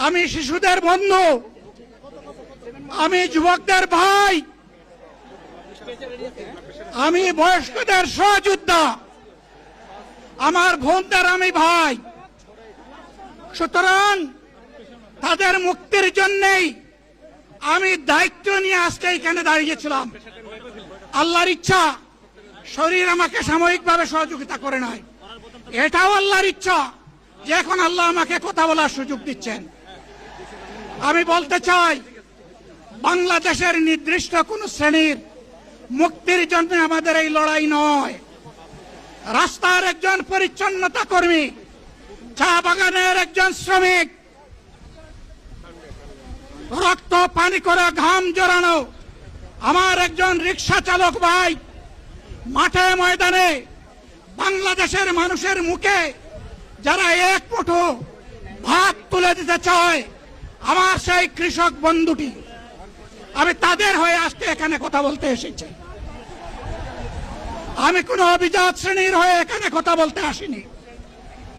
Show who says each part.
Speaker 1: আমি শিশুদের বন্ধু, আমি যুবকদের ভাই, আমি বয়স্কদের সহযোদ্ধা, আমার বোনদের আমি ভাই। সুতরাং তাদের মুক্তির জন্যই আমি দায়িত্ব নিয়ে আজকে এখানে দাঁড়িয়েছিলাম। আল্লাহর ইচ্ছা শরীর আমাকে সাময়িকভাবে সহযোগিতা করে নাই, এটাও আল্লাহর ইচ্ছা যে এখন আল্লাহ আমাকে কথা বলার সুযোগ দিচ্ছেন। আমি বলতে চাই, বাংলাদেশের নির্দিষ্ট কোন শ্রেণীর মুক্তির জন্য আমাদের এই লড়াই নয়। রাস্তার একজন পরিচ্ছন্নতা কর্মী, চা বাগানের একজন শ্রমিক, রক্ত পানি করে ঘাম জড়ানো আমার একজন রিক্সা চালক ভাই মাঠে ময়দানে বাংলাদেশের মানুষের মুখে যারা এক মুঠো ভাত তুলে দিতে চায়, আমার সেই কৃষক বন্ধুটি, আমি তাদের হয়ে আজকে এখানে কথা বলতে এসেছি। আমি কোনো অভিজাত শ্রেণীর হয়ে এখানে কথা বলতে আসিনি।